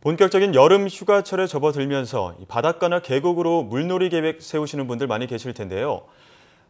본격적인 여름 휴가철에 접어들면서 바닷가나 계곡으로 물놀이 계획 세우시는 분들 많이 계실 텐데요.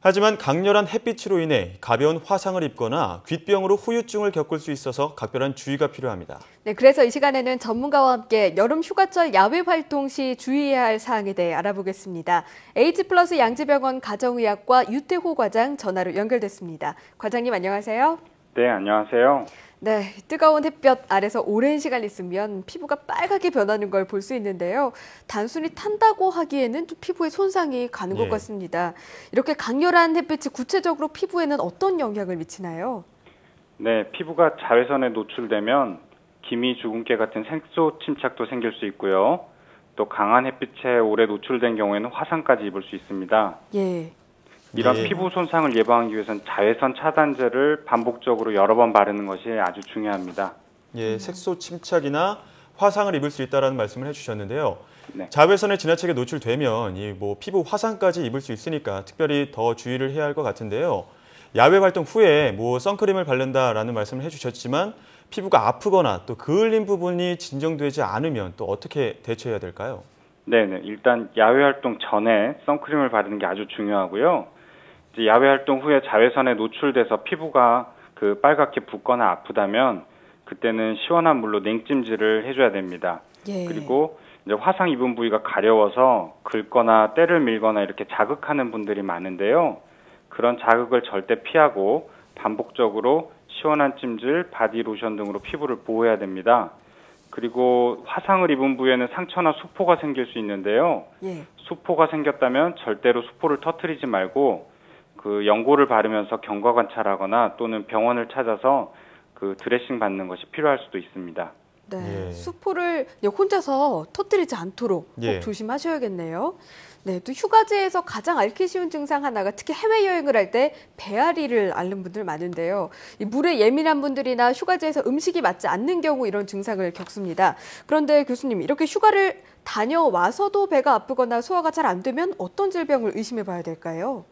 하지만 강렬한 햇빛으로 인해 가벼운 화상을 입거나 귓병으로 후유증을 겪을 수 있어서 각별한 주의가 필요합니다. 네, 그래서 이 시간에는 전문가와 함께 여름 휴가철 야외 활동 시 주의해야 할 사항에 대해 알아보겠습니다. H+ 양지병원 가정의학과 유태호 과장 전화로 연결됐습니다. 과장님 안녕하세요. 네, 안녕하세요. 네, 뜨거운 햇볕 아래서 오랜 시간 있으면 피부가 빨갛게 변하는 걸 볼 수 있는데요. 단순히 탄다고 하기에는 또 피부에 손상이 가는 것 같습니다. 이렇게 강렬한 햇빛이 구체적으로 피부에는 어떤 영향을 미치나요? 네, 피부가 자외선에 노출되면 기미 주근깨 같은 색소 침착도 생길 수 있고요. 또 강한 햇빛에 오래 노출된 경우에는 화상까지 입을 수 있습니다. 예. 이런 피부 손상을 예방하기 위해서는 자외선 차단제를 반복적으로 여러 번 바르는 것이 아주 중요합니다. 예, 색소 침착이나 화상을 입을 수 있다는 말씀을 해주셨는데요. 네. 자외선에 지나치게 노출되면 피부 화상까지 입을 수 있으니까 특별히 더 주의를 해야 할 것 같은데요. 야외 활동 후에 선크림을 바른다라는 말씀을 해주셨지만 피부가 아프거나 또 그을린 부분이 진정되지 않으면 또 어떻게 대처해야 될까요? 네, 일단 야외 활동 전에 선크림을 바르는 게 아주 중요하고요. 이제 야외 활동 후에 자외선에 노출돼서 피부가 빨갛게 붓거나 아프다면 그때는 시원한 물로 냉찜질을 해줘야 됩니다. 예. 그리고 이제 화상 입은 부위가 가려워서 긁거나 때를 밀거나 이렇게 자극하는 분들이 많은데요. 그런 자극을 절대 피하고 반복적으로 시원한 찜질, 바디로션 등으로 피부를 보호해야 됩니다. 그리고 화상을 입은 부위에는 상처나 수포가 생길 수 있는데요. 예. 수포가 생겼다면 절대로 수포를 터뜨리지 말고 연고를 바르면서 경과 관찰하거나 또는 병원을 찾아서 드레싱 받는 것이 필요할 수도 있습니다. 네, 수포를 혼자서 터뜨리지 않도록 꼭 조심하셔야겠네요. 네, 또 휴가지에서 가장 앓기 쉬운 증상 하나가 특히 해외여행을 할 때 배앓이를 앓는 분들 많은데요. 이 물에 예민한 분들이나 휴가지에서 음식이 맞지 않는 경우 이런 증상을 겪습니다. 그런데 교수님, 이렇게 휴가를 다녀와서도 배가 아프거나 소화가 잘 안 되면 어떤 질병을 의심해 봐야 될까요?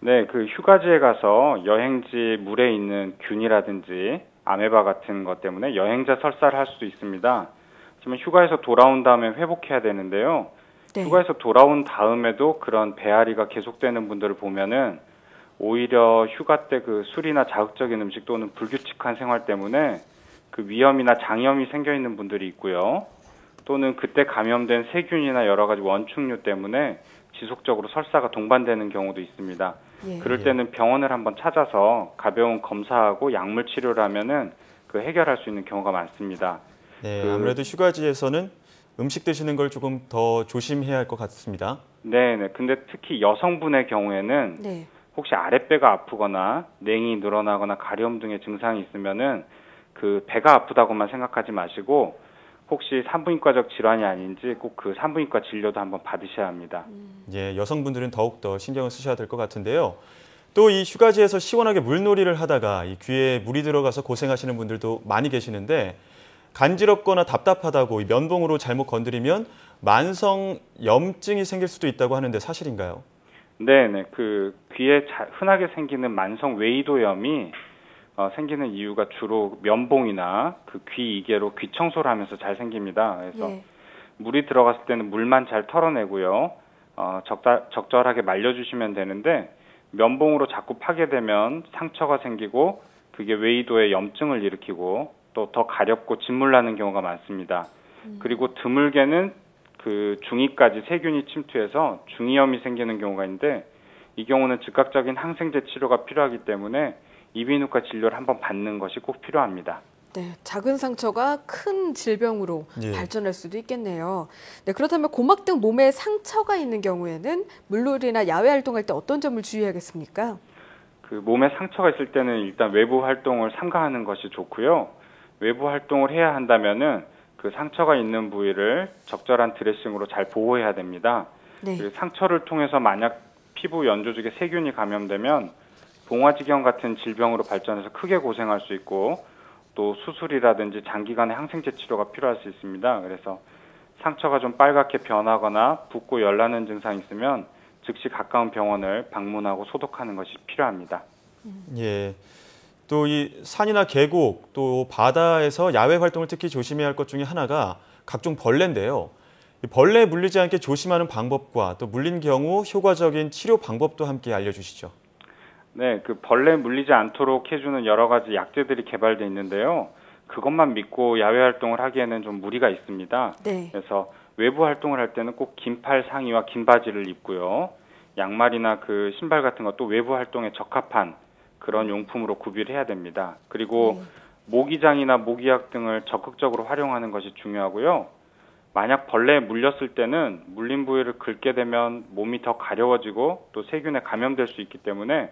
네, 휴가지에 가서 여행지 물에 있는 균이라든지 아메바 같은 것 때문에 여행자 설사를 할 수도 있습니다. 하지만 휴가에서 돌아온 다음에 회복해야 되는데요. 네. 휴가에서 돌아온 다음에도 그런 배앓이가 계속되는 분들을 보면은 오히려 휴가 때 술이나 자극적인 음식 또는 불규칙한 생활 때문에 위염이나 장염이 생겨 있는 분들이 있고요. 또는 그때 감염된 세균이나 여러 가지 원충류 때문에 지속적으로 설사가 동반되는 경우도 있습니다. 그럴 때는 병원을 한번 찾아서 가벼운 검사하고 약물 치료를 하면은 해결할 수 있는 경우가 많습니다. 네, 아무래도 휴가지에서는 음식 드시는 걸 조금 더 조심해야 할 것 같습니다. 네. 근데 특히 여성분의 경우에는 혹시 아랫배가 아프거나 냉이 늘어나거나 가려움 등의 증상이 있으면은 배가 아프다고만 생각하지 마시고 혹시 산부인과적 질환이 아닌지 꼭 산부인과 진료도 한번 받으셔야 합니다. 예, 여성분들은 더욱더 신경을 쓰셔야 될 것 같은데요. 또 이 휴가지에서 시원하게 물놀이를 하다가 이 귀에 물이 들어가서 고생하시는 분들도 많이 계시는데 간지럽거나 답답하다고 이 면봉으로 잘못 건드리면 만성 염증이 생길 수도 있다고 하는데 사실인가요? 네. 귀에 흔하게 생기는 만성 웨이도염이 생기는 이유가 주로 면봉이나 귀 이개로 귀 청소를 하면서 잘 생깁니다. 그래서 물이 들어갔을 때는 물만 잘 털어내고요. 적절하게 말려주시면 되는데 면봉으로 자꾸 파게 되면 상처가 생기고 그게 웨이도의 염증을 일으키고 또 더 가렵고 진물 나는 경우가 많습니다. 그리고 드물게는 중이까지 세균이 침투해서 중이염이 생기는 경우가 있는데 이 경우는 즉각적인 항생제 치료가 필요하기 때문에 이비인후과 진료를 한번 받는 것이 꼭 필요합니다. 네, 작은 상처가 큰 질병으로 발전할 수도 있겠네요. 네, 그렇다면 고막 등 몸에 상처가 있는 경우에는 물놀이나 야외 활동할 때 어떤 점을 주의해야겠습니까? 몸에 상처가 있을 때는 일단 외부 활동을 삼가하는 것이 좋고요. 외부 활동을 해야 한다면은 상처가 있는 부위를 적절한 드레싱으로 잘 보호해야 됩니다. 상처를 통해서 만약 피부 연조직에 세균이 감염되면 봉화지경 같은 질병으로 발전해서 크게 고생할 수 있고 또 수술이라든지 장기간의 항생제 치료가 필요할 수 있습니다. 그래서 상처가 좀 빨갛게 변하거나 붓고 열나는 증상이 있으면 즉시 가까운 병원을 방문하고 소독하는 것이 필요합니다. 예. 또 이 산이나 계곡, 또 바다에서 야외 활동을 특히 조심해야 할 것 중에 하나가 각종 벌레인데요. 이 벌레에 물리지 않게 조심하는 방법과 또 물린 경우 효과적인 치료 방법도 함께 알려주시죠. 네, 그 벌레에 물리지 않도록 해주는 여러 가지 약재들이 개발돼 있는데요. 그것만 믿고 야외 활동을 하기에는 좀 무리가 있습니다. 네. 그래서 외부 활동을 할 때는 꼭 긴팔 상의와 긴 바지를 입고요. 양말이나 그 신발 같은 것도 외부 활동에 적합한 그런 용품으로 구비를 해야 됩니다. 그리고 모기장이나 모기약 등을 적극적으로 활용하는 것이 중요하고요. 만약 벌레에 물렸을 때는 물린 부위를 긁게 되면 몸이 더 가려워지고 또 세균에 감염될 수 있기 때문에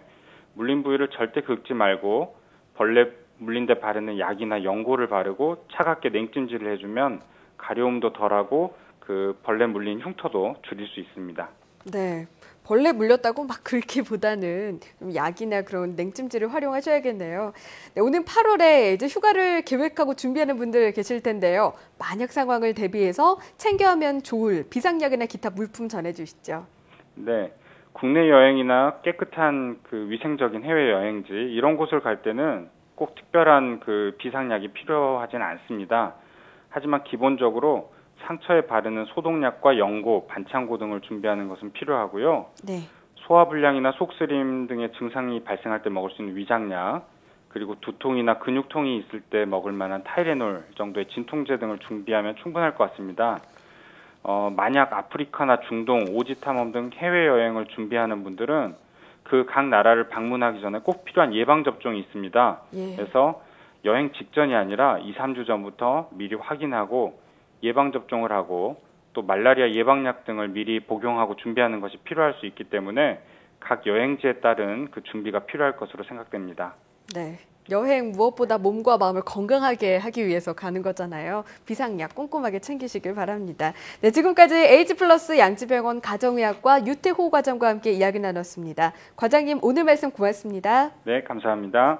물린 부위를 절대 긁지 말고 벌레 물린 데 바르는 약이나 연고를 바르고 차갑게 냉찜질을 해주면 가려움도 덜하고 그 벌레 물린 흉터도 줄일 수 있습니다. 네. 벌레 물렸다고 막 긁기보다는 좀 약이나 그런 냉찜질을 활용하셔야겠네요. 네, 오는 8월에 이제 휴가를 계획하고 준비하는 분들 계실 텐데요. 만약 상황을 대비해서 챙겨하면 좋을 비상약이나 기타 물품 전해주시죠. 네. 국내 여행이나 깨끗한 그 위생적인 해외 여행지 이런 곳을 갈 때는 꼭 특별한 그 비상약이 필요하지는 않습니다. 하지만 기본적으로 상처에 바르는 소독약과 연고, 반창고 등을 준비하는 것은 필요하고요. 네. 소화불량이나 속쓰림 등의 증상이 발생할 때 먹을 수 있는 위장약, 그리고 두통이나 근육통이 있을 때 먹을 만한 타이레놀 정도의 진통제 등을 준비하면 충분할 것 같습니다. 만약 아프리카나 중동, 오지 탐험 등 해외여행을 준비하는 분들은 그 각 나라를 방문하기 전에 꼭 필요한 예방접종이 있습니다. 예. 그래서 여행 직전이 아니라 2, 3주 전부터 미리 확인하고 예방접종을 하고 또 말라리아 예방약 등을 미리 복용하고 준비하는 것이 필요할 수 있기 때문에 각 여행지에 따른 그 준비가 필요할 것으로 생각됩니다. 네. 여행 무엇보다 몸과 마음을 건강하게 하기 위해서 가는 거잖아요. 비상약 꼼꼼하게 챙기시길 바랍니다. 네, 지금까지 H+ 양지병원 가정의학과 유태호 과장과 함께 이야기 나눴습니다. 과장님, 오늘 말씀 고맙습니다. 네, 감사합니다.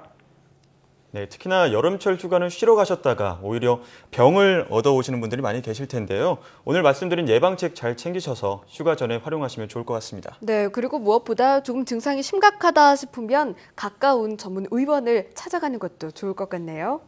네, 특히나 여름철 휴가는 쉬러 가셨다가 오히려 병을 얻어오시는 분들이 많이 계실 텐데요. 오늘 말씀드린 예방책 잘 챙기셔서 휴가 전에 활용하시면 좋을 것 같습니다. 네, 그리고 무엇보다 조금 증상이 심각하다 싶으면 가까운 전문 의원을 찾아가는 것도 좋을 것 같네요.